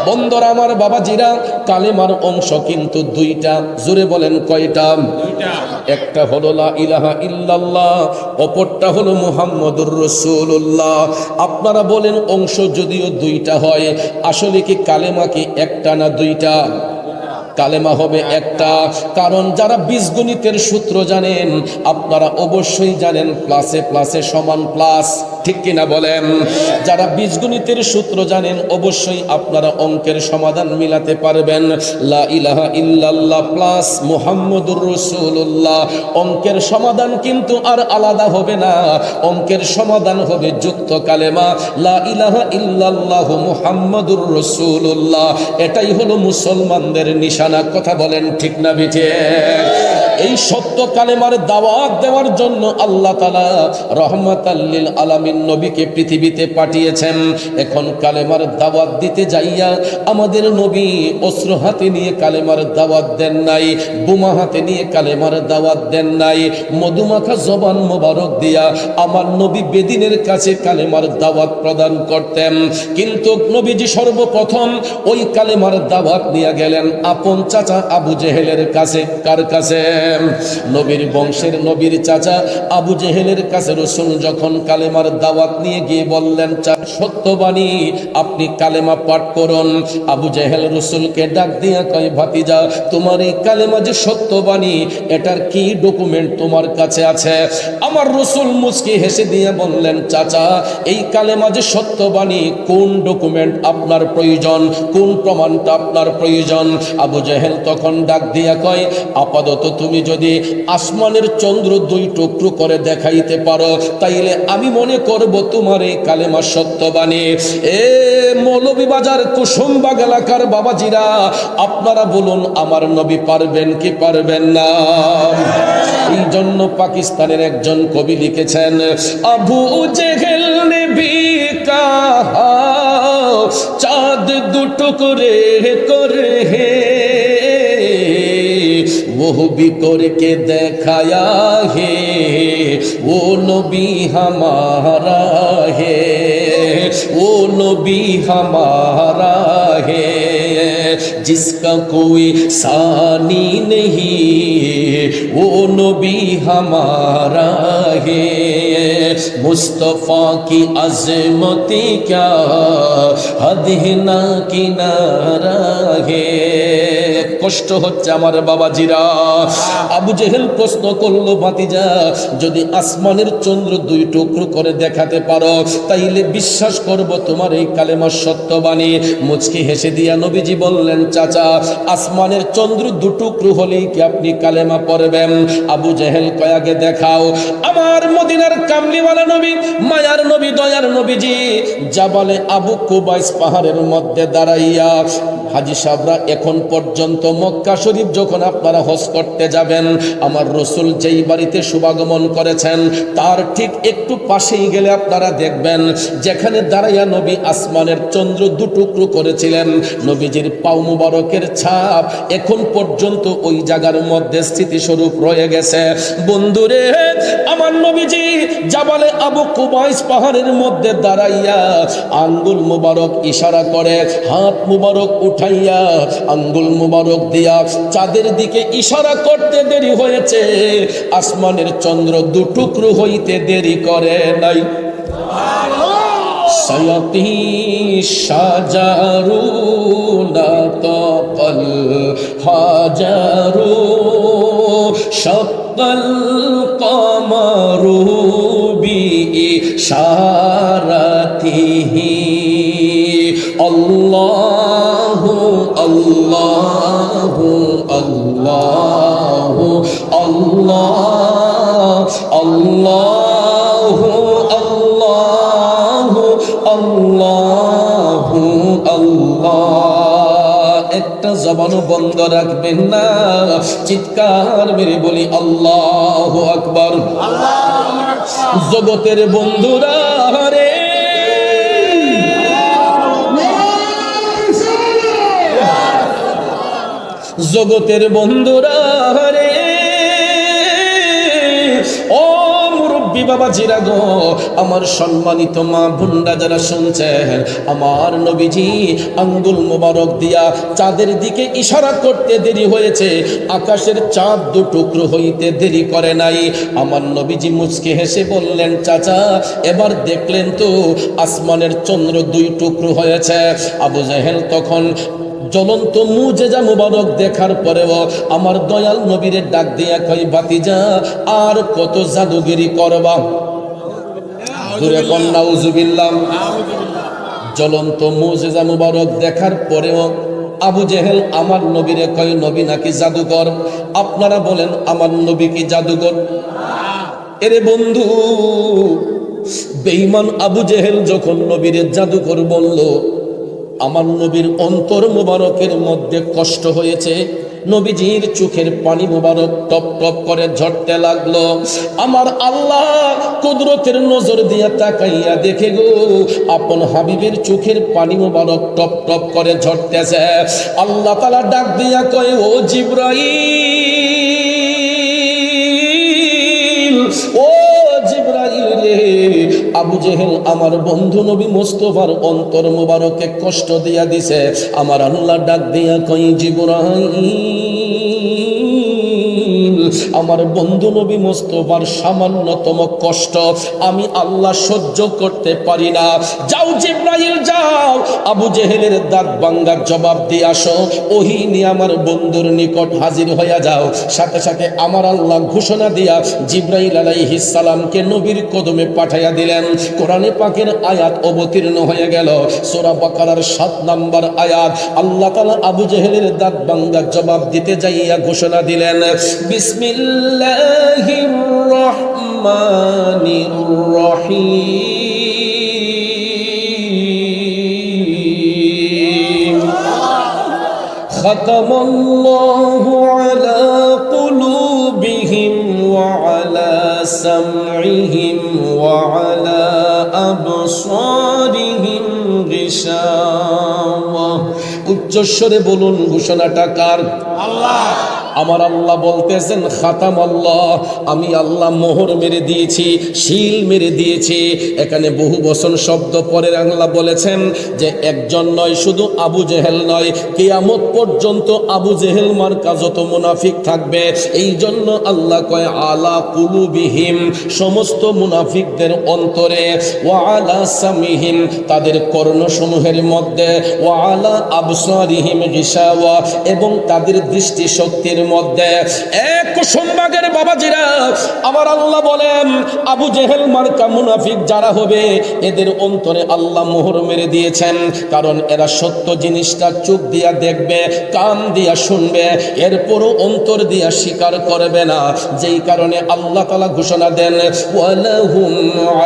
বন্ধুরা আমার, বাবাজিরা, কালেমার অংশ কিন্তু দুইটা। জোরে বলেন কয়টা? একটা হলো লা ইলাহা ইল্লাল্লাহ, অপরটা হলো মুহাম্মদুর রাসূলুল্লাহ। আপনারা বলেন অংশ যদিও দুইটা হয়, আসলে কি কালেমা কি একটা না দুইটা? কালেমা হবে একটা। কারণ যারা বীজগণিতের সূত্র জানেন, আপনারা অবশ্যই জানেন প্লাসে প্লাসে সমান প্লাস, ঠিক কিনা বলেন? যারা বীজগণিতের সূত্র জানেন অবশ্যই আপনারা অঙ্কের সমাধান মিলাতে পারবেন। লা ইলাহা ইল্লাল্লাহ প্লাস মুহাম্মদুর রাসূলুল্লাহ, অঙ্কের সমাধান কিন্তু আর আলাদা হবে না, অঙ্কের সমাধান হবে যুক্ত কালেমা লা ইলাহা ইল্লাল্লাহ মুহাম্মদুর রাসূলুল্লাহ। এটাই হলো মুসলমানদের নিশানা। কথা বলেন ঠিক না বেঠিক? এই সত্য কালেমার দাওয়াত দেওয়ার জন্য আল্লাহ তাআলা রহমাতাল লিল আলামিন নবীকে পৃথিবীতে পাঠিয়েছেন। এখন কালেমার দাওয়াত দিতে যাইয়া আমাদের নবী অস্ত্র হাতে নিয়ে কালেমার দাওয়াত দেন নাই, বোমা হাতে নিয়ে কালেমার দাওয়াত দেন নাই, মধুমাখা জবান মোবারক দিয়া আমার নবী বেদিনের কাছে কালেমার দাওয়াত প্রদান করতেন। কিন্তু নবীজি সর্বপ্রথম ওই কালেমার দাওয়াত নিয়ে গেলেন আপন চাচা আবু জেহেলের কাছে। কার কাছে? নবীর বংশের নবীর চাচা আবু জেহেলের কাছে রাসূল যখন কালেমার দাওয়াত নিয়ে গিয়ে বললেন, সত্যবাণী আপনি কালেমা পাঠ করুন। আবু জেহেল রাসূলকে ডাক দিয়া কয়, ভাতিজা, তোমার এই কালেমা যে সত্যবাণী, এটার কি ডকুমেন্ট তোমার কাছে আছে? আমার রাসূল মুচকি হেসে দিয়ে বললেন, চাচা, এই কালেমা যে সত্যবাণী, কোন ডকুমেন্ট আপনার প্রয়োজন, কোন প্রমাণটা আপনার প্রয়োজন? আবু জেহেল তখন ডাক দিয়া কয়, আপাতত তুমি যদি আসমানের চন্দ্র দুই টুকরো করে দেখাইতে পারো, তাইলে আমি মনে করব তোমার এই কালেমা সত্যবাণী। এ মৌলভীবাজার কুসুমবাগ এলাকার বাবাজিরা, আপনারা বলুন আমার নবী পারবেন কি পারবেন না? এই জন্য পাকিস্তানের একজন কবি লিখেছেন, আবু জেহেল নে ভি কাহা চাঁদ দু টুকরে করে হে, वो भी करके दिखाया है, वो नबी हमारा है, वो नबी हमारा है, जिसका कोई सानी नहीं, वो नबी हमारा है, मुस्तफा की अजमती क्या हद है ना किनारा है। কষ্ট হচ্ছে আমার বাবাজিরা। আবু জেহেল প্রশ্ন করলো, ভাতিজা, যদি আসমানের চন্দ্র দুই টুকরো করে দেখাতে পারো, তাইলে বিশ্বাস করব তোমার এই কালেমার সত্যবাণী। মুচকি হেসে দিয়া নবীজি বললেন, চাচা, আসমানের চন্দ্র দু টুকরো হলেই কি আপনি কালেমা পড়বেন? আবু জেহেল কয়াকে দেখাও। আমার মদিনার কামলিওয়ালা নবী, মায়ার নবী, দয়ার নবীজি জাবালে আবু কুবাইস পাহাড়ের মধ্যে দাঁড়াইয়া, হাজী সাহেবরা এখন পর্যন্ত মক্কা শরীফ যখন আপনারা হজ করতে যাবেন, আমার রাসূল যেই বাড়িতে শুভাগমন করেছেন তার ঠিক একটু পাশেই গেলে আপনারা দেখবেন যেখানে দাঁড়াইয়া নবী আসমানের চন্দ্র দু টুকরো করেছিলেন, নবীজির পাও মুবারকের ছাপ এখন পর্যন্ত ওই জায়গার মধ্যে স্মৃতিস্বরূপ রয়ে গেছে। বন্ধুরে, আমার নবীজি জাবালে আবু কুবাইস পাহাড়ের মধ্যে দাঁড়াইয়া আঙ্গুল মুবারক ইশারা করে, হাত মুবারক উঠাইয়া আঙ্গুল মুবারক দিয়া চাঁদের দিকে ইশারা করতে দেরি হয়েছে, আসমানের চন্দ্র দু টুকরো হইতে দেরি করে নাই। সায়াতি শাজারু না তাকাল হাজারু শাক্কাল কমারু বি ইশারাতিহি, আল্লাহু আল্লাহু আল্লাহু আল্লাহ আল্লাহু আল্লাহু আল্লাহু আল্লাহ। একটা জবানও বন্ধ রাখবেন না, চিৎকার মেরে বলি আল্লাহু আকবার। জগতের বন্ধুরা রে, জগতের বন্ধুরা রে, ও মুরব্বী মুরব্বী বাবা জিরা গো, আমার সম্মানিত মা বোনরা যারা শুনছেন, আমার নবীজি আঙ্গুল মোবারক দিয়া চাঁদের দিকে ইশারা করতে দেরি হয়েছে, আকাশের চাঁদ দু টুকরো হইতে দেরি করে নাই। আমার নবীজি মুচকে হেসে বললেন, চাচা এবার দেখলেন তো আসমানের চন্দ্র দুই টুকরো হয়েছে। আবু জেহেল তখন জ্বলন্ত মুজেজা মুবারক দেখার পরেও আমার দয়াল নবীরে ডাক দিয়া কই, বাতিজা আর কত জাদুগিরি করবা? জোরে কোন নাউজুবিল্লাহ। জ্বলন্ত মুজেজা মুবারক দেখার পরেও আবু জেহেল আমার নবীরে কয়, নবী নাকি জাদুকর? আপনারা বলেন আমার নবী কি জাদুকর? এরে বন্ধু, বেঈমান আবু জেহেল যখন নবীরে জাদুকর বলল, আমার নবীর অন্তর মোবারকের মধ্যে কষ্ট হয়েছে। নবীজির চোখের পানি মোবারক টপ টপ করে ঝরতে লাগলো। আমার আল্লাহ কুদরতের নজর দিয়া তাকাইয়া দেখে গো, আপন হাবিবের চোখের পানি মোবারক টপ টপ করে ঝরতেছে। আল্লাহ তাআলা ডাক দিয়া কয়, ও জিবরাইল, ও জিবরাইল রে, আবু জেহেল আমার বন্ধু নবী মুস্তাফার অন্তর মোবারকে কষ্ট দিয়া দিছে। আমার আল্লাহ ডাক দিয়া কই, জিবরাইল, আমার বন্ধু নবী মুস্তাফার সামান্যতম কষ্ট আমি আল্লাহ সহ্য করতে পারি না। যাও জিবরাইল যাও, আবু জেহেলের দাঁত ভাঙ্গার জবাব দিয়ে আসো, ওহী নিয়ে আমার বন্ধুর নিকট হাজির হইয়া যাও। সাথে সাথে আমার আল্লাহ ঘোষণা দিয়া জিবরাইল আলাইহিস সালামকে নবীর কদমে পাঠাইয়া দিলেন। কোরআনে পাকের আয়াত অবতীর্ণ হয়ে গেল, সূরা বাকারার 7 নম্বর আয়াত। আল্লাহ তাআলা আবু জেহেলের দাঁত ভাঙ্গার জবাব দিতে যাইয়া ঘোষণা দিলেন, বিসমিল্লাহির রহমানির রহিম, খাতামাল্লাহু আলা কুলুবিহিম ওয়া আলা সামইহিম ওয়া আলা আবসারিহিম গিশাওয়া। উচ্চস্বরে বলুন, ঘোষণাটা কার? আল্লাহ। আমার আল্লাহ বলতেছেন, খাতাম আল্লাহ, আমি আল্লাহ মোহর মেরে দিয়েছি, শিল মেরে দিয়েছি। এখানে বহু বচন শব্দ পরে আল্লাহ বলেছেন যে একজন নয়, শুধু আবু জেহেল নয়, কিয়ামত পর্যন্ত আবু জেহেল মার্কা যত মুনাফিক থাকবে, এই জন্য আল্লাহ কয় আলা কুলুবিহিম, সমস্ত মুনাফিকদের অন্তরে, ওয়া আলা সামিহিম, তাদের কর্ণসমূহের মধ্যে, ওয়া আলা আবসারিহিম গিশাওয়া, এবং তাদের দৃষ্টি শক্তির মধ্যে। এক কুসুমবাগের বাবাজিরা, আমার আল্লাহ বলেন আবু জেহেল মার্কা মুনাফিক যারা হবে, এদের অন্তরে আল্লাহ মোহর মেরে দিয়েছেন। কারণ এরা সত্য জিনিসটা চোখ দিয়া দেখবে, কান দিয়া শুনবে, এরপরও অন্তর দিয়া স্বীকার করবে না। যেই কারণে আল্লাহ তাআলা ঘোষণা দেন, ওয়ালাহুম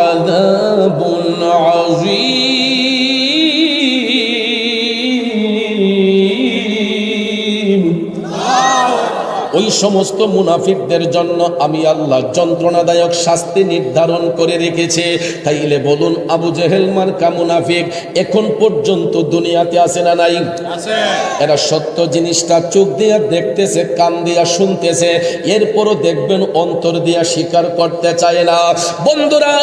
আযাবুন আযীম। ওই সমস্ত মুনাফিকদের জন্য আমি আল্লাহ যন্ত্রণাদায়ক শাস্তি নির্ধারণ করে রেখেছে। তাইলে বলুন, আবু জেহেল মার্কা মুনাফিক এখন পর্যন্ত দুনিয়াতে আছে না নাই? আছে। এরা সত্য জিনিসটা চোখ দিয়া দেখতেছে, কান দিয়া শুনতেছে, এরপরও দেখবেন অন্তর দিয়া স্বীকার করতে চায় না। বন্ধুরা,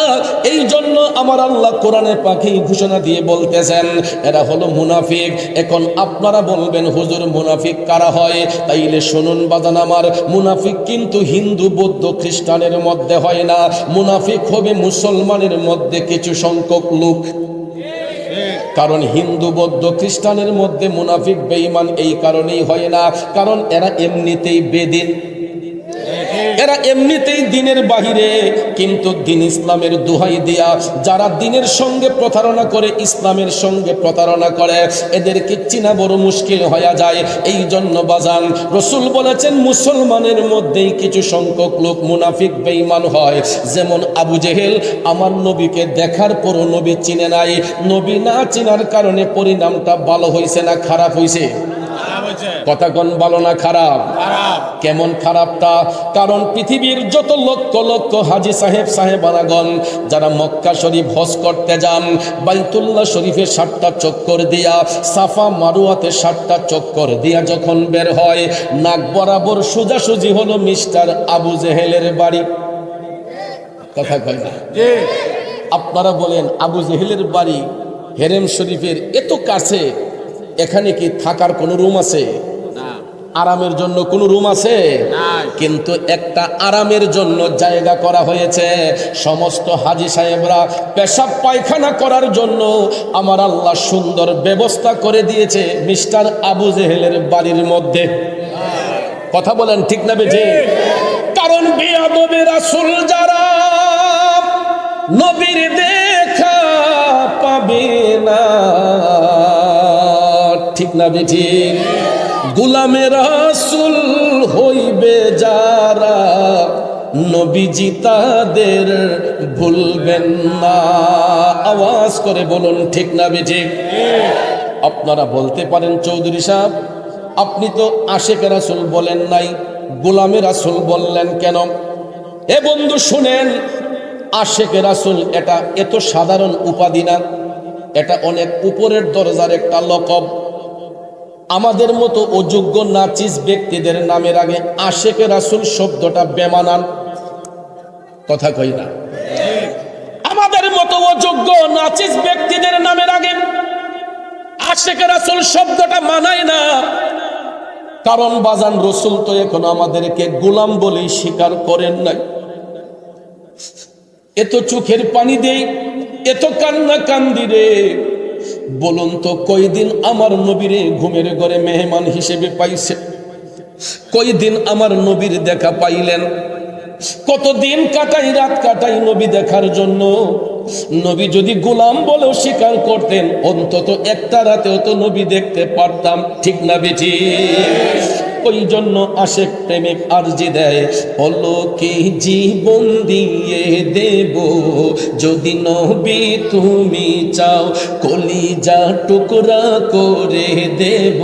এই জন্য আমার আল্লাহ কোরআনে পাখি ঘোষণা দিয়ে বলতেছেন এরা হলো মুনাফিক। এখন আপনারা বলবেন, হুজুর মুনাফিক কারা হয়? তাইলে শুনুন বাজান আমার, মুনাফিক কিন্তু হিন্দু, বৌদ্ধ, খ্রিস্টানের মধ্যে হয় না। মুনাফিক হবে মুসলমানের মধ্যে কিছু সংখ্যক লোক। কারণ হিন্দু, বৌদ্ধ, খ্রিস্টানের মধ্যে মুনাফিক বেঈমান এই কারণেই হয় না, কারণ এরা এমনিতেই বেদিন, এরা এমনিতেই দিনের বাহিরে। কিন্তু দিন ইসলামের দোহাই দিয়া যারা দিনের সঙ্গে প্রতারণা করে, ইসলামের সঙ্গে প্রতারণা করে, এদেরকে চিনা বড় মুশকিল হয়ে যায়। এই জন্য বাজান রসুল বলেছেন, মুসলমানের মধ্যেই কিছু সংখ্যক লোক মুনাফিক বেঈমান হয়। যেমন আবু জেহেল আমার নবীকে দেখার পরও নবী চিনে নাই। নবী না চিনার কারণে পরিণামটা ভালো হয়েছে না খারাপ হয়েছে? কথা কোন, ভালো না খারাপ? কেমন খারাপটা? কারণ পৃথিবীর যত লক্ষ লক্ষ হাজী সাহেব সাহেবানাগণ যারা মক্কা শরীফ হজ করতে যান, বাইতুল্লাহ শরীফে 7টা চক্কর দিয়া, সাফা মারুয়াতে 7টা চক্কর দিয়া যখন বের হয়, নাক বরাবর সোজাসুজি হলো মিস্টার আবু জেহেলের বাড়ি। কথা কয় না? আপনারা বলেন আবু জেহেলের বাড়ি হেরেম শরীফের এত কাছে, এখানে কি থাকার কোনো রুম আছে? আরামের জন্য কোনো রুম আছে? কিন্তু একটা আরামের জন্য জায়গা করা হয়েছে। সমস্ত হাজী সাহেবরা পেশাব পায়খানা করার জন্য আমার আল্লাহ সুন্দর ব্যবস্থা করে দিয়েছে মিস্টার আবু জেহেলের বাড়ির মধ্যে। কথা বলেন ঠিক না বেঠি? কারণ বেয়াদবে রাসূল যারা নবীর দেখা পাবে না, ঠিক না বেঠি? গোলামে রাসূল হইবে যারা নবীজি তাদের ভুলবেন না। আওয়াজ করে বলুন ঠিক না বেঠি? আপনারা বলতে পারেন চৌধুরী সাহেব আপনি তো আশেকে রাসূল বলেন নাই, গোলামে রাসূল বললেন কেন? এ বন্ধু শুনেন, আশেকে রাসূল এটা এত সাধারণ উপাধি না, এটা অনেক উপরের দরজার একটা লকব। আমাদের মতো অযোগ্য নাচিস ব্যক্তিদের নামের আগে আশেকে রাসূল শব্দটা বেমানান। কথা কই না? আমাদের মতো অযোগ্য নাচিস ব্যক্তিদের নামের আগে আশেকে রাসূল শব্দটা মানায় না। কারণ বাজান রসুল তো এখন আমাদেরকে গোলাম বলেই স্বীকার করেন নাই। এত চোখের পানি দেই, এত কান্না কান্দি রে, বলুন তো কয়দিন আমার নবীরে ঘুমের ঘরে মেহমান হিসেবে পাইছে? কয়দিন আমার নবীর দেখা পাইলেন? কতদিন কাটাই রাত কাটাই নবী দেখার জন্য। নবী যদি গোলাম বলেও স্বীকার করতেন অন্তত একটা রাতেও তো নবী দেখতে পারতাম, ঠিক না বেঠি? ওই জন্য আশেক প্রেমিক আরজি দেয়, পলকে জীবন দিয়ে দেব যদি নবী তুমি চাও, কলিজা টুকরা করে দেব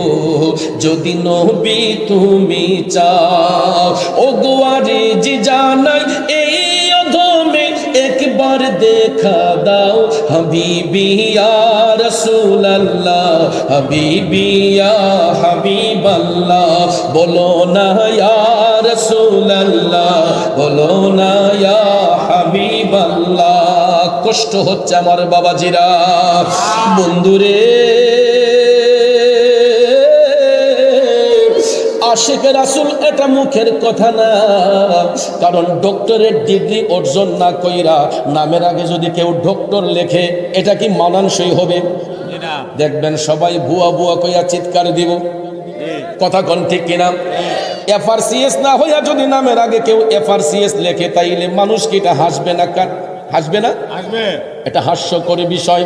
যদি নবী তুমি চাও। ও গোয়ারে জি জানাই এই অধমে একবার দেখা দাও, হাবিবি ইয়া রাসূলুল্লাহ, হাবিবি ইয়া হাবিবাল্লাহ, বলো না ইয়া রাসূলুল্লাহ, বলো না ইয়া হাবিবাল্লাহ। কষ্ট হচ্ছে আমার বাবাজিরা, বন্ধুরে। আশেকে রাসূল এটা মুখের কথা না, কারণ ডক্টরের ডিগ্রি অর্জন না কইরা নামের আগে যদি কেউ ডক্টর লেখে এটা কি মানানসই হবে? দেখবেন সবাই বুয়া বুয়া কইয়া চিৎকার দিব। কথা কোন ঠিক কিনা? এফআরসিএস না হইয়া যদি নামের আগে কেউ এফআরসিএস লেখে তাইলে মানুষ কি এটা হাসবে না? হাসবে না? হাসবে। এটা হাস্যকর বিষয়।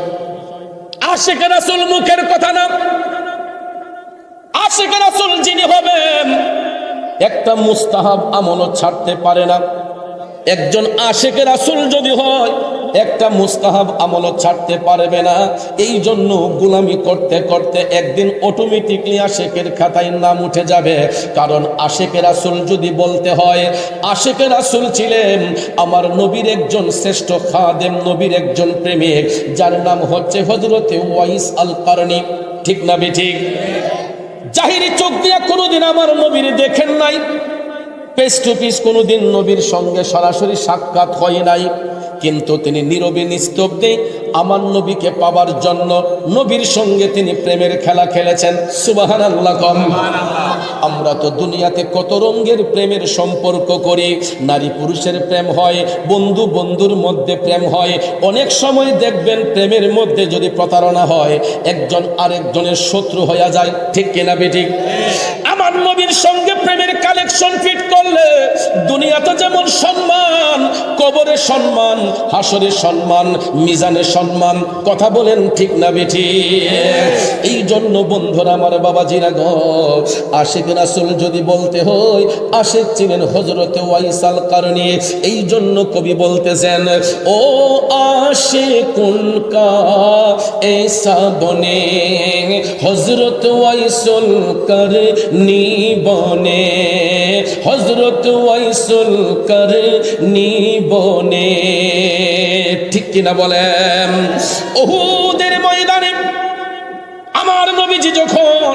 আশেকে রাসূল মুখের কথা না, আশেকে রাসূল যিনি হবেন একটা মুস্তাহাব আমলও ছাড়তে পারে না। একজন আশেকে রাসূল যদি হয় একটা মুস্তাহাব আমলও ছাড়তে পারবে না। এই জন্য গোলামি করতে করতে একদিন অটোমেটিকলি আশেকের খাতায় নাম উঠে যাবে। কারণ আশেকে রাসূল যদি বলতে হয় আশেকে রাসূল ছিলেন আমার নবীর একজন শ্রেষ্ঠ খাদেম, নবীর একজন প্রেমিক, যার নাম হচ্ছে হযরতে ওয়াইস আল কারনী, ঠিক না বেঠিক? জাহিরি চোখ দিয়ে কোনোদিন আমার নবীর দেখেন নাই, ফেস টু ফেস কোনোদিন নবীর সঙ্গে সরাসরি সাক্ষাৎ হয় নাই, কিন্তু তিনি নীরবে নিস্তব্ধে আমার নবীকে পাবার জন্য নবীর সঙ্গে তিনি প্রেমের খেলা খেলেছেন। সুবহানাল্লাহ। আমরা তো দুনিয়াতে কত রঙের প্রেমের সম্পর্ক করি। নারী পুরুষের প্রেম হয়, বন্ধু বন্ধুর মধ্যে প্রেম হয়। অনেক সময় দেখবেন প্রেমের মধ্যে যদি প্রতারণা হয় একজন আরেকজনের শত্রু হয়ে যায়, ঠিক কিনা বেঠিক? আমার নবীর সঙ্গে প্রেমের কালেকশন ফিট করলে দুনিয়াতে যেমন সম্মান, কবরে সম্মান, হাসরে সম্মান, মিজানে সম্মান। কথা বলেন ঠিক না বেঠিক? এই জন্য বন্ধুরা আমার বাবাজিরা গো, আশিক রাসূল যদি বলতে হয় আশিক ছিলেন হযরতে ওয়াইস আল কারনী। এই জন্য কবি বলতেছেন, ও আশিকুন কা ऐसा বনে হযরত ওয়াইসুল কারনী বনে, হযরত ওয়াইসুল কারনী বনে, ঠিক কিনা বলেন? উহুদের ময়দানে আমার নবীজি যখন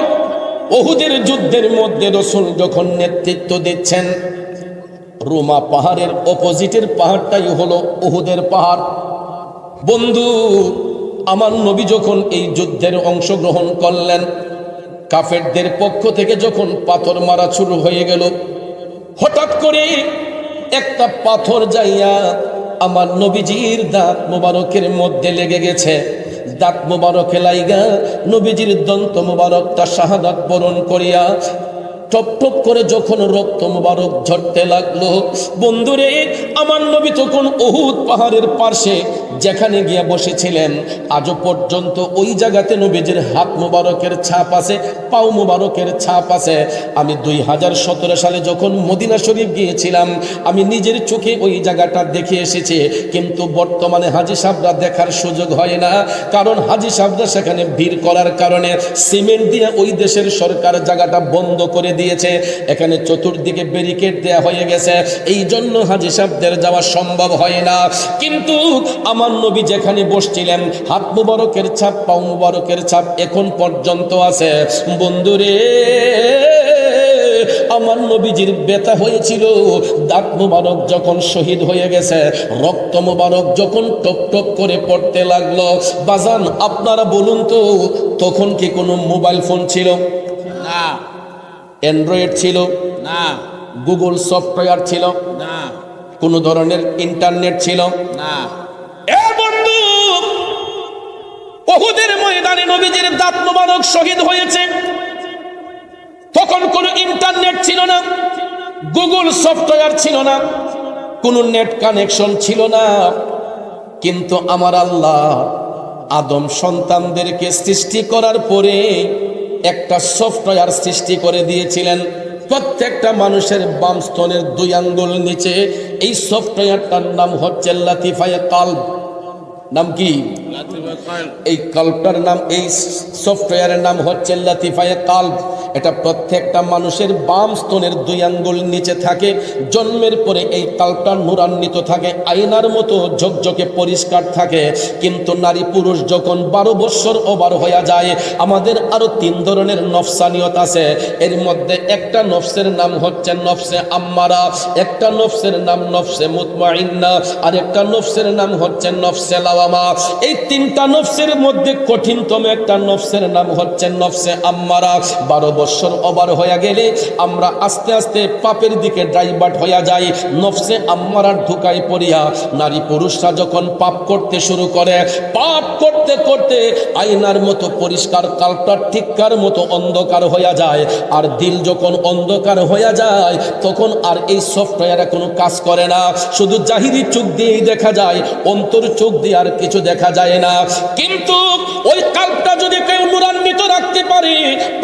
উহুদের যুদ্ধের মধ্যে রাসূল যখন নেতৃত্ব দিচ্ছেন, রোমা পাহাড়ের অপোজিটের পাহাড়টাই হলো উহুদের পাহাড়। বন্ধু, আমার নবী যখন এই যুদ্ধের অংশগ্রহণ করলেন, কাফেরদের পক্ষ থেকে যখন পাথর মারা শুরু হয়ে গেল, হঠাৎ করে একটা পাথর যাইয়া আমার নবীজির দাঁত মোবারকের মধ্যে লেগে গেছে। দাঁত মোবারকে লাইগা নবীজির দন্ত মোবারকটা শাহাদাত বরণ করিয়া টপ টপ করে যখন রক্ত মোবারক ঝরতে লাগলো, বন্ধুরে আমার নবী তখন উহুদ পাহাড়ের পাশে যেখানে গিয়া বসেছিলেন, আজও পর্যন্ত ওই জায়গাতে নবীজির হাত মোবারকের ছাপ আছে, পাও মোবারকের ছাপ আছে। আমি 2017 সালে যখন মদিনা শরীফ গিয়েছিলাম, আমি নিজের চোখে ওই জায়গাটা দেখে এসেছি, কিন্তু বর্তমানে হাজী সাহেবরা দেখার সুযোগ হয় না, কারণ হাজী সাহেবরা সেখানে ভিড় করার কারণে সিমেন্ট দিয়ে ওই দেশের সরকার জায়গাটা বন্ধ করে দিয়েছে, এখানে চতুর্দিকে ব্যারিকেড দেয়া হয়ে গেছে, এই জন্য হাজী সাহেবদের যাওয়া সম্ভব হয় না। কিন্তু আমার নবী যেখানে বসছিলেন, হাত মুবারকের ছাপ, পাও মুবারকের ছাপ এখন পর্যন্ত আছে। বন্ধুরে, আমার নবীজির ব্যথা হয়েছিল, দাঁত মুবারক যখন শহীদ হয়ে গেছে, রক্ত মুবারক যখন টপ টপ করে পড়তে লাগলো। বাজান, আপনারা বলুন তো, তখন কি কোনো মোবাইল ফোন ছিল? না। অ্যান্ড্রয়েড ছিল? না। গুগল সফটওয়্যার ছিল? না। কোনো ধরনের ইন্টারনেট ছিল? না। এ বন্ধু, উহুদের ময়দানে নবীজির দাঁত মুবারক শহীদ হয়েছে, তখন কোনো ইন্টারনেট ছিল না, গুগল সফটওয়্যার ছিল না, কোনো নেট কানেকশন ছিল না। কিন্তু আমার আল্লাহ আদম সন্তানদেরকে সৃষ্টি করার পরে একটা সফটওয়্যার সৃষ্টি করে দিয়েছিলেন। প্রত্যেকটা মানুষের বাম স্তনের 2 আঙ্গুল নিচে এই সফটওয়্যারটার নাম হচ্ছে লাতিফায়ে কলব। নাম কি? এই কলবটার নাম, এই সফটওয়্যারের নাম হচ্ছে লাতিফায়ে কলব। এটা প্রত্যেকটা মানুষের বাম স্তনের 2 আঙ্গুল নিচে থাকে। জন্মের পরে এই কলবটা নূরান্বিত থাকে, আয়নার মতো ঝকঝকে পরিষ্কার থাকে। কিন্তু নারী পুরুষ যখন 12 বছর ওভার হয়ে যায়, আমাদের আরো 3 ধরনের নফসানিয়ত আছে। এর মধ্যে একটা নফসের নাম হচ্ছে নফসে আম্মারা, একটা নফসের নাম নফসে মুতমাইন্না, আর একটা নফসের নাম হচ্ছে নফসে লাওয়ামা। এই 3টা নফসের মধ্যে কঠিনতম একটা নফসের নাম হচ্ছে নফসে আম্মারা। 12 বছর ওভার হয়ে গেলে আমরা আস্তে আস্তে পাপের দিকে ডাইভার্ট হয়ে যাই, নফসে আম্মারার ঢুকাই পড়িয়া নারী পুরুষরা যখন পাপ করতে শুরু করে, পাপ করতে করতে আয়নার মতো পরিষ্কার, কালটা ঠিককার মতো অন্ধকার হয়ে যায়। আর দিল যখন অন্ধকার হয়ে যায়, তখন আর এই সফটওয়্যারে কোনো কাজ করে না, শুধু জাহিরি চোখ দিয়েই দেখা যায়, অন্তর চোখ দিয়ে আর কিছু দেখা যায় না। কিন্তু ওই কালটা যদি কেউ নূরান্বিত রাখতে পারে,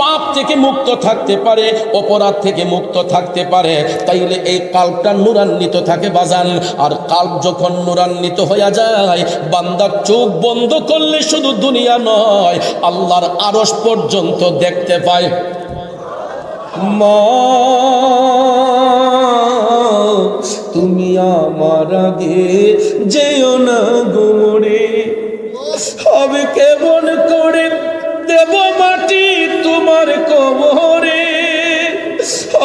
পাপ থেকে মুক্ত থাকতে পারে, অপরাধ থেকে মুক্ত থাকতে পারে, তাইলে এই কালটা নূরান্বিত থাকে বাজান। আর কাল্ব যখন নূরান্বিত হয়ে যায়, বান্দার চোখ বন্ধ করলে শুধু দুনিয়া নয়, আল্লাহর আরশ পর্যন্ত দেখতে পায়। মা, তুমি আমার আগে যেও না গোরে, হবে কেমন করে দেব মাটি তোমার কবরে,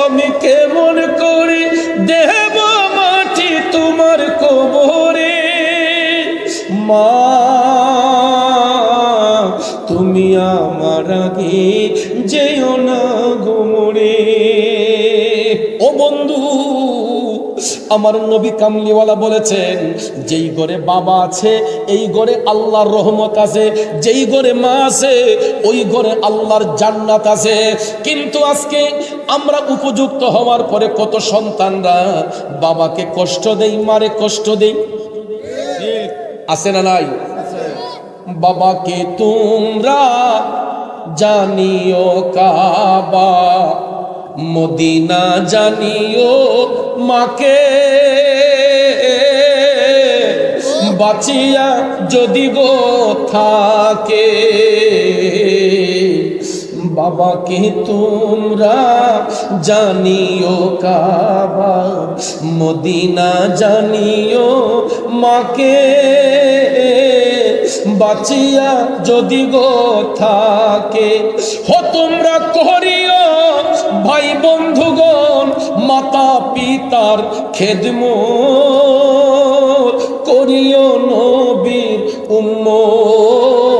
আমি কেমন করে দেব মাটি তোমার কবরে। মা, তুমি আমার আগে যেও না গোরে। ও বন্ধু, আমার নবী কামলিওয়ালা বলেছেন, যেই ঘরে বাবা আছে এই ঘরে আল্লাহর রহমত আছে, যেই ঘরে মা আছে ওই ঘরে আল্লাহর জান্নাত আছে। কিন্তু আজকে আমরা উপযুক্ত হওয়ার পরে কত সন্তানরা বাবাকে কষ্ট দেই, মারে কষ্ট দেই, আছে না নাই? বাবাকে তোমরা জানিও কাবা, মদিনা জানিও মাকে, বাঁচিয়া যদি গো থাকে। বাবাকে তোমরা জানিও কাবা, মদিনা জানিও মাকে, বাঁচিয়া যদি গো থাকে। হো তোমরা করিও ভাই বন্ধুগণ মাতা পিতার খেদমত করিও, নবীর উম্মত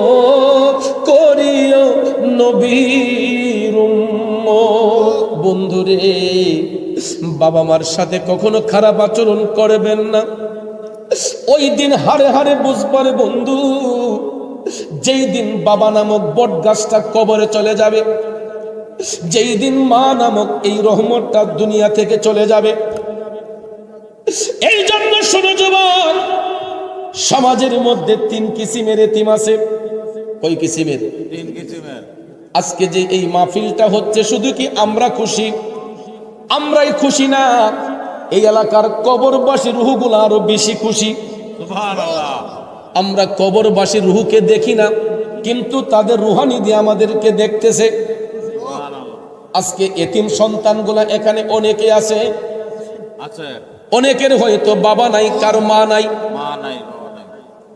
করিও, নবীর উম্মত। বন্ধুরে, বাবা মার সাথে কখনো খারাপ আচরণ করবেন না। ওই দিন হারে হারে বুঝবার বন্ধু, যেই দিন বাবা নামক বট গাছটা কবরে চলে যাবে, যেই দিন মা নামক এই রহমতটা দুনিয়া থেকে চলে যাবে। এই জন্য শুনো যুবক, সমাজের মধ্যে 3 কিসিমের এতিম আছে। কই কিসিমের? 3 কিসিমের। আজকে যে এই মাহফিলটা হচ্ছে, শুধু কি আমরা খুশি? আমরাই খুশি না, এই এলাকার কবরবাসী রুহগুলো আরো বেশি খুশি। সুবহানাল্লাহ। আমরা কবরবাসী রুহকে দেখি না, কিন্তু তাদের রুহানি দিয়ে আমাদেরকে দেখতেছে। আজকে এতিম সন্তানগুলা এখানে অনেকে আছে, অনেকের হয়তো বাবা নাই, কারো মা নাই।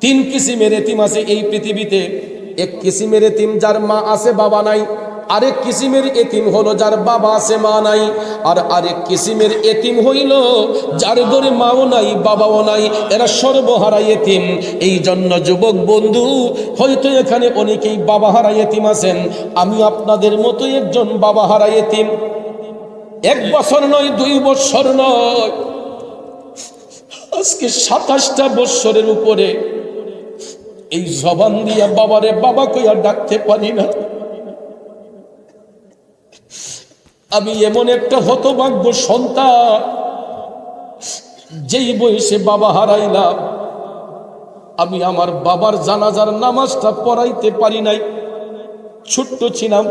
3 কিসিমের এতিম আছে এই পৃথিবীতে। এক কিসিমের এতিম যার মা আছে, বাবা নাই। আরেক কিসিমের এতিম হলো যার বাবা আছে, মা নাই। আর আরেক কিসিমের এতিম হইল যার ঘরে মাও নাই, বাবাও নাই, এরা সর্বহারা এতিম। এই জন্য যুবক বন্ধু, হয়তো এখানে অনেকেই বাবা হারা এতিম আছেন। আমি আপনাদের মতো একজন বাবা হারা এতিম। 1 বছর নয়, 2 বছর নয়, আজকে 27টা বছরের উপরে এই জবান দিয়া বাবারে বাবা কইয়া ডাকতে পারি না। আমি এমন একটা হতভাগ্য সন্তান, যেই বয়সে বাবা হারাইলাম, আমি আমার বাবার জানাজার নামাজটা পড়াইতে পারি নাই। ছোট্ট ছিলাম,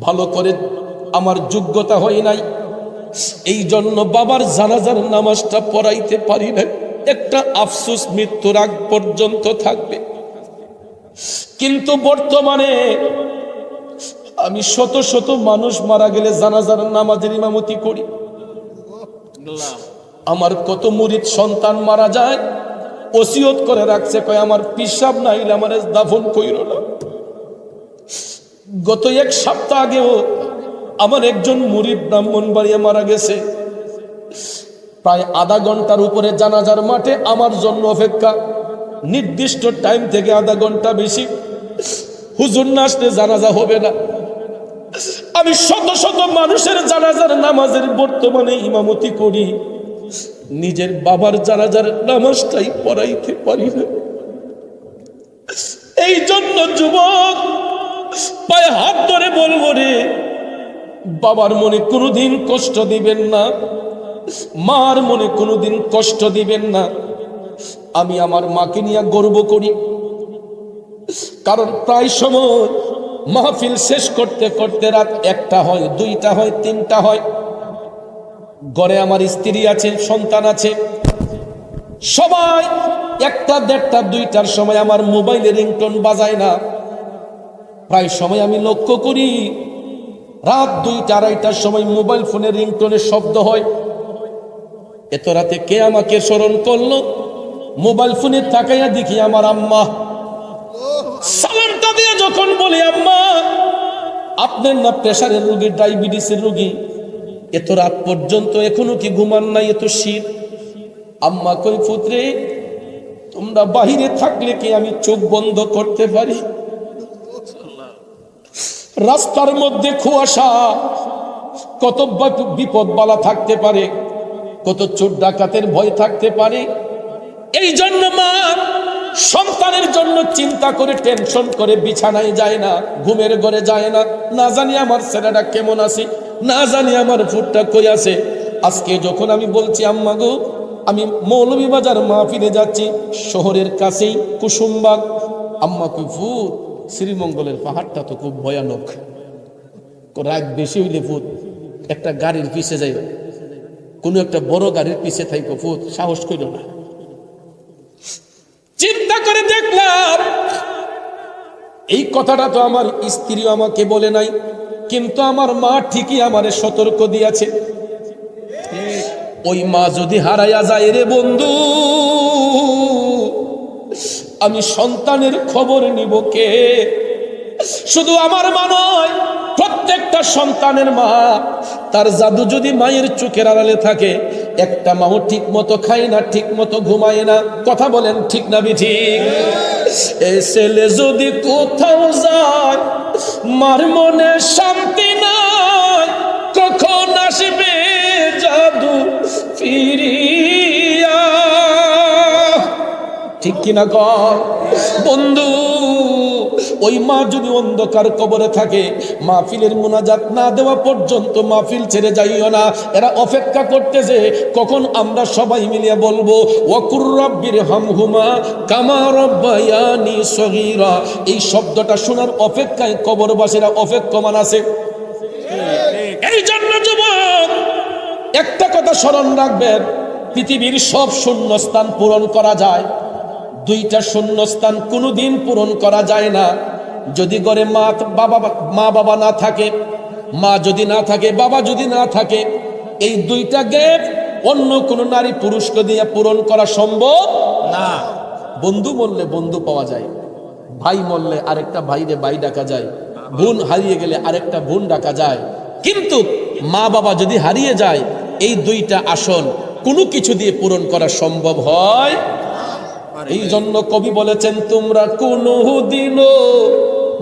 ভালো করে আমার যোগ্যতা হয় নাই, এই জন্য বাবার জানাজার নামাজটা পড়াইতে পারি নাই। একটা আফসোস মৃত্যুর আগ পর্যন্ত থাকবে। কিন্তু বর্তমানে আমি শত শত মানুষ মারা গেলে জানাজার নামাজের ইমামতি করি। আমার কত মুরিদ সন্তান মারা যায়, ওসিয়ত করে রাখছে, কয় আমার পিসাব নাইলে আমার দাফন কইরো না। গত 1 সপ্তাহ আগেও আমার একজন মুরিদ ব্রাহ্মণবাড়িয়া মারা গেছে। প্রায় আধা ঘন্টার উপরে জানাজার মাঠে আমার জন্য অপেক্ষা। নির্দিষ্ট টাইম থেকে আধা ঘন্টা বেশি। হুজুর না আসলে জানাজা হবে না। আমি শত শত মানুষের জানাজার নামাজের বর্তমানে ইমামতি করি, নিজের বাবার জানাজার নামাজটাই পড়াইতে পারি না। এই জন্য যুবক, পায়ে হাত ধরে বলবো রে, বাবার মনে কোনোদিন কষ্ট দিবেন না, মার মনে কোনোদিন কষ্ট দিবেন না। আমি আমার মাকে নিয়ে গর্ব করি, কারণ প্রায় সময় মাহফিল শেষ করতে করতে রাত 1টা হয়, 2টা হয়, 3টা হয়। ঘরে আমার স্ত্রী আছে, সন্তান আছে, সবাই 1টা, 1:30, 2টার সময় আমার মোবাইলে রিংটোন বাজায় না। প্রায় সময় আমি লক্ষ্য করি রাত 2টা, 2:30টার সময় মোবাইল ফোনের রিংটোনের শব্দ হয়। এত রাতে কে আমাকে স্মরণ করলো? মোবাইল ফোনে তাকাইয়া দেখি আমার আম্মা। সালামটা দিয়ে যখন বলি, আম্মা আপনার না প্রেসারের রোগী, ডায়াবেটিসের রোগী, এত রাত পর্যন্ত এখনো কি ঘুমান নাই? এত শীত। আম্মা কই, পুত্রে তোমরা বাহিরে থাকলে কি আমি চোখ বন্ধ করতে পারি? রাস্তার মধ্যে কুয়াশা, কত বিপদ বালা থাকতে পারে, কত চোর ডাকাতের ভয় থাকতে পারে। এই জন্য মা সন্তানের জন্য চিন্তা করে, টেনশন করে বিছানায় যায় না, ঘুমের ঘরে যায় না। না জানি আমার ছেলেটা কেমন আছে, না জানি আমার ফুটটা কই আছে। আজকে যখন আমি বলছি, আম্মা গো আমি মৌলভীবাজার মাহফিলে যাচ্ছি, শহরের কাছেই কুসুমবাগ। আম্মা কই, ফুট শ্রীমঙ্গলের পাহাড়টা তো খুব ভয়ানক, রাত বেশি হইলে ফুট একটা গাড়ির পিছে যাই, কোনো একটা বড় গাড়ির পিছে থাইকো, ফুট সাহস কইল না। চিন্তা করে দেখলাম এই কথাটা তো আমার স্ত্রীও আমাকে বলে নাই, কিন্তু আমার মা ঠিকই আমারে সতর্ক দিয়েছে। ওই মা যদি হারাইয়া যায় রে বন্ধু, আমি সন্তানের খবর নিব কে? শুধু আমার মা নয়, প্রত্যেকটা সন্তানের মা তার জাদু যদি মায়ের চোখের আড়ালে থাকে, একটা মাও ঠিক মতো খায় না, ঠিক মতো ঘুমায় না। কথা বলেন ঠিক না ঠিক? এই ছেলে যদি কোথাও যায়, মার মনে শান্তি নাই, কখন আসবে জাদু ফিরিয়া? ঠিক কিনা কর বন্ধু? ওই মা যদি অন্ধকার কবরে থাকে, মাহফিলের মুনাজাত না দেওয়া পর্যন্ত মাহফিল ছেড়ে যাইও না। এরা অপেক্ষা করতেছে কখন আমরা সবাই মিলিয়ে বলবো ওয়াকুর রাব্বির হামহুমা কামা রাব্বায়ানি সগীরা। এই শব্দটা শোনার অপেক্ষায় কবরবাসীরা অপেক্ষমান আছে। এই জন্য যুবক একটা কথা স্মরণ রাখবেন, পৃথিবীর সব শূন্যস্থান পূরণ করা যায়, দুইটা শূন্যস্থান কোনোদিন পূরণ করা যায় না। যদি ঘরে মা বাবা না থাকে, মা যদি না থাকে, বাবা যদি না থাকে, এই দুইটা গ্যাপ অন্য কোন নারী পুরুষকে দিয়ে পূরণ করা সম্ভব না। বন্ধু মরলে বন্ধু পাওয়া যায়, ভাই মরলে আরেকটা ভাইরে ভাই ডাকা যায়, বোন হারিয়ে গেলে আরেকটা বোন ডাকা যায়। কিন্তু মা বাবা যদি হারিয়ে যায়, এই দুইটা আসন কোনো কিছু দিয়ে পূরণ করা সম্ভব হয়। এই জন্য কবি বলেছেন, তোমরা কোনো দিনও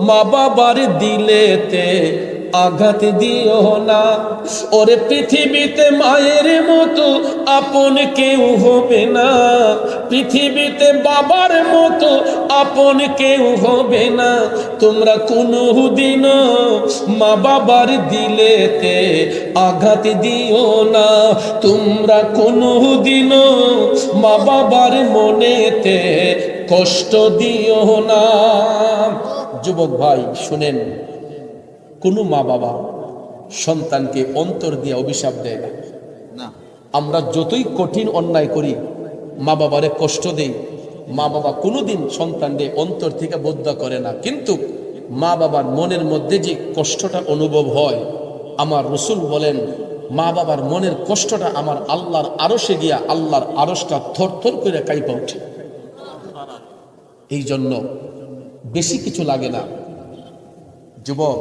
মা বাবার দিলেতে আঘাত দিও না। ওরে পৃথিবীতে মায়ের মতো আপন কেউ হবে না, পৃথিবীতে বাবার মতো আপন কেউ হবে না। তোমরা কোনো দিনও মা বাবার দিলেতে আঘাত দিও না, তোমরা কোনো দিনও মা বাবার মনেতে কষ্ট দিও না। যুবক ভাই শুনেন, কোনো মা বাবা সন্তানকে অন্তর দিয়ে অভিশাপ দেয় না। না। আমরা যতই কঠিন অন্যায় করি, মা বাবারে কষ্ট দেই, মা বাবা কোনোদিন সন্তানকে অন্তর থেকে বদ্ধ করে না। কিন্তু মা বাবার মনের মধ্যে যে কষ্টটা অনুভব হয়, আমার রসুল বলেন, মা বাবার মনের কষ্টটা আমার আল্লাহর আরশে গিয়া আল্লাহর আরশটা থরথর করে কাঁপা ওঠে। এই জন্য বেশি কিছু লাগে না। যুবক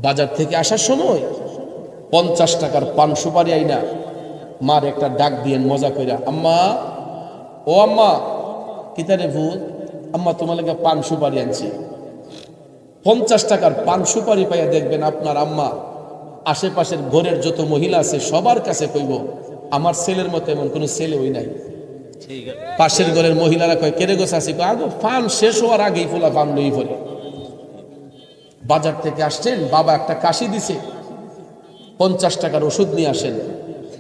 বাজার থেকে আসার সময় 50 টাকার পান সুপারি আইনা মার একটা ডাক দিয়েন মজা কইরা, আম্মা, ও আম্মা, কিতারে ভূত, আম্মা তোমার লাগে পান সুপারি আনছি। 50 টাকার পান সুপারি পাইয়া দেখবেন আপনার আম্মা আশেপাশের ঘরের যত মহিলা আছে সবার কাছে কইব, আমার ছেলের মতো এমন কোনো ছেলে ওই নাই। ঠিক আছে। পাশের ঘরের মহিলারা কয়, কেরে গোছ আছি, আগে পান শেষ হওয়ার আগেই ফুলা পান লই পড়ে। বাজার থেকে আসছেন, বাবা একটা কাশি দিছে, 50 টাকার ওষুধ নিয়ে আসেন,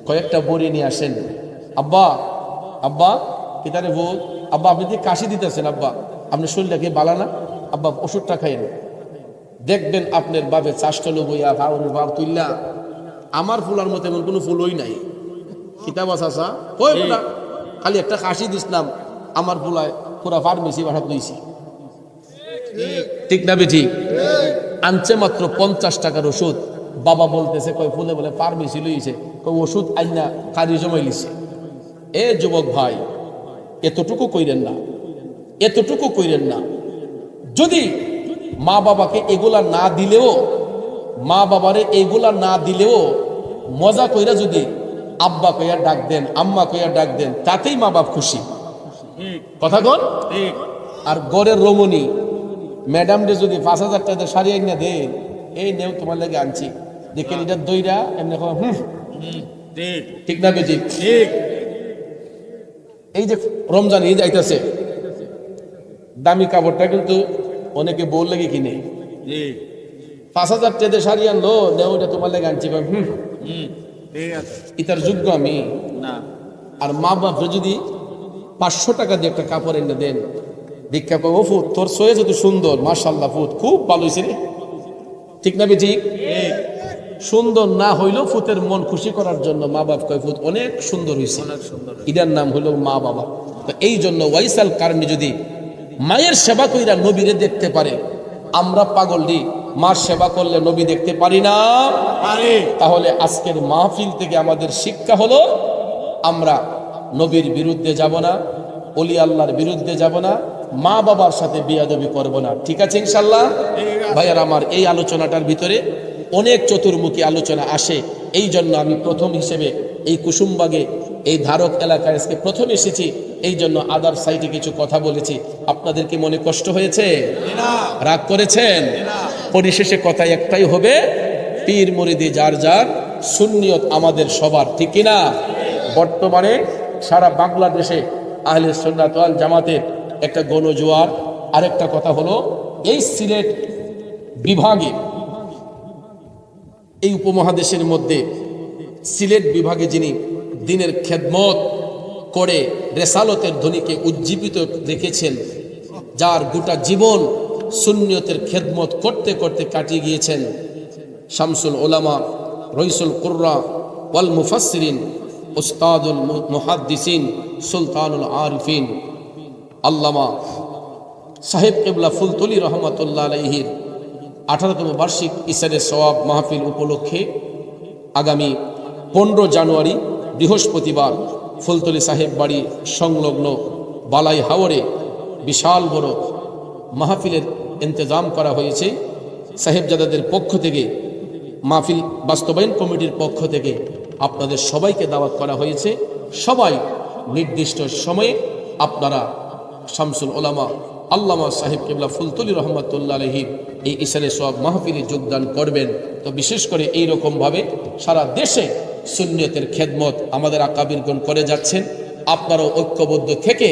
কয়েকটা বড়ি নিয়ে আসেন। আব্বা, আব্বা, কিতারে ভূত, আব্বা আপনি যে কাশি দিতেছেন, আব্বা আপনার শরীরটাকে বালা না, আব্বা ওষুধটা খাইয়েন। দেখবেন আপনার বাপে চাষটলো বইয়া ভাউরে ভাব তুইলা, আমার ফুলার মতো এমন কোনো ফুলই নাই। কিতাব আসা কই বলা, খালি একটা কাশি দিছিলাম, আমার ফুলায় পুরা ফার্মেসি বাসা লইছি। ঠিক না বেঠি? আনছে মাত্র 50 টাকার ওষুধ, বাবা বলতেছে কয় ফুলে বলে ফার্মেসি লইছে, কই ওষুধ আইনা কারি জমাই লিছে। এ যুবক ভাই, এতটুকু কইরেন না, এতটুকু কইরেন না। যদি মা বাবাকে এগুলা না দিলেও, মা বাবারে এগুলা না দিলেও মজা কইরা যদি আব্বা কইয়া ডাক দেন, আম্মা কইয়া ডাক দেন, তাতেই মা বাপ খুশি। কথা কন? ঠিক। আর গড়ের রমণী ম্যাডামরে যদি 5000 টাকা সারিয়ে না দে, এই নেও তোমার লাগে আনছি, দেখে এটা দইরা এমনি ঠিক। ঠিক না বেজি? ঠিক। এই যে রমজান ঈদ আইতাছে, দামি কাপড়টা কিন্তু অনেকে বল লাগে কিনে, জি। 5000 টাকা শাড়ি আনলো, নেও এটা তোমার লাগে আনছি, ঠিক আছে। ইতার যোগ্য আমি না। আর মা বাপরে যদি 500 টাকা দিয়ে একটা কাপড় এনে দেন, দীক্ষা পাবো, ও ফুট তোর সয়ে যত সুন্দর, মাশাআল্লাহ ফুট খুব ভালো হয়েছে রে। ঠিক না বেজি? ঠিক। সুন্দর না হইলেও ফুতের মন খুশি করার জন্য মা বাপ কয় ফুত অনেক সুন্দর হয়েছে, অনেক সুন্দর। এটার নাম হলো মা বাবা। তো এই জন্য ওয়াইসাল কারণে যদি মায়ের সেবা কইরা নবীরে দেখতে পারে, আমরা পাগল দি মার সেবা করলে নবী দেখতে পারি না? পারি। তাহলে আজকের মাহফিল থেকে আমাদের শিক্ষা হলো, আমরা নবীর বিরুদ্ধে যাব না, ওলি আল্লাহর বিরুদ্ধে যাব না, মা বাবার সাথে বিয়াদবি করব না। ঠিক আছে ইনশাল্লাহ? ভাইয়ার আমার এই আলোচনাটার ভিতরে অনেক চতুর্মুখী আলোচনা আসে। এই জন্য আমি প্রথম হিসেবে এই কুসুমবাগে এই ধারক এলাকায় আজকে প্রথম এসেছি, এই জন্য আদার সাইডে কিছু কথা বলেছি। আপনাদের কি মনে কষ্ট হয়েছে? রাগ করেছেন? পরিশেষে কথা একটাই হবে, পীর মুরিদি যার যার, সুন্নিয়ত আমাদের সবার, ঠিক কিনা? বর্তমানে সারা বাংলাদেশে আহলে সুন্নাত ওয়াল জামাতের একটা গণজোয়ার। আরেকটা কথা হলো, এই সিলেট বিভাগে, এই উপমহাদেশের মধ্যে সিলেট বিভাগে যিনি দিনের খেদমত করে রেসালতের ধ্বনিকে উজ্জীবিত রেখেছেন, যার গোটা জীবন সুন্নিয়তের খেদমত করতে করতে কাটিয়ে গিয়েছেন, শামসুল উলামা, রইসুল কুররা ওয়াল মুফাসসিরিন, উস্তাদুল মুহাদ্দিসিন, সুলতানুল আরিফিন, আল্লামা সাহেব কিবলা ফুলতলি রহমাতুল্লাহ আলাইহির 18তম বার্ষিক ইসারে সওয়াব মাহফিল উপলক্ষে আগামী 15 জানুয়ারি বৃহস্পতিবার ফুলতলি সাহেব বাড়ি সংলগ্ন বালাই হাওরে বিশাল বড় মাহফিলের ইন্তজাম করা হয়েছে। সাহেবজাদাদের পক্ষ থেকে, মাহফিল বাস্তবায়ন কমিটির পক্ষ থেকে আপনাদের সবাইকে দাওয়াত করা হয়েছে। সবাই নির্দিষ্ট সময়ে আপনারা শামসুল উলামা আল্লামা সাহেব কিবলা ফুলতলি রহমাতুল্লাহ আলাইহির এই ইসারে সওয়াব মাহফিলে যোগদান করবেন। তো বিশেষ করে এই রকমভাবে সারা দেশে সুন্নিয়তের খেদমত আমাদের আকাবিরগণ করে যাচ্ছেন। আপনারাও ঐক্যবদ্ধ থেকে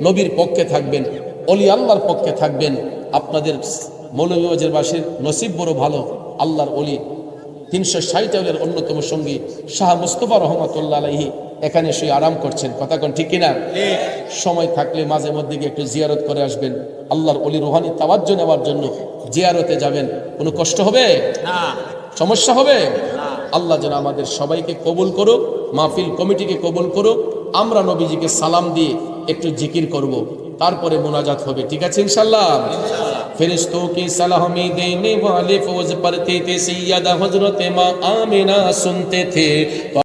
নবীর পক্ষে থাকবেন, অলি আল্লাহর পক্ষে থাকবেন। আপনাদের মৌলভীবাজার বাসীর নসিব বড় ভালো, আল্লাহর অলি 360 আউলিয়ার অন্যতম সঙ্গী শাহ মুস্তফা রহমাতুল্লাহ আলাইহি এখানে শুয়ে আরাম করছেন। কথা কোন ঠিক কিনা? সময় থাকলে মাঝে মধ্যে গিয়ে একটু জিয়ারত করে আসবেন। আল্লাহর অলি রুহানি তাওয়াজ্জু নেওয়ার জন্য জিয়ারতে যাবেন। কোনো কষ্ট হবে না, সমস্যা হবে না। আল্লাহ যেন আমাদের সবাইকে কবুল করুক, মাহফিল কমিটিকে কবুল করুক। আমরা নবীজিকে সালাম দিয়ে একটু জিকির করব, তারপরে মোনাজাত হবে। ঠিক আছে ইনশাআল্লাহ? ফেরেশতों की सलामी देने वाले फौज पढ़ते थे, सैयदा हजरत मां आमिना सुनते थे।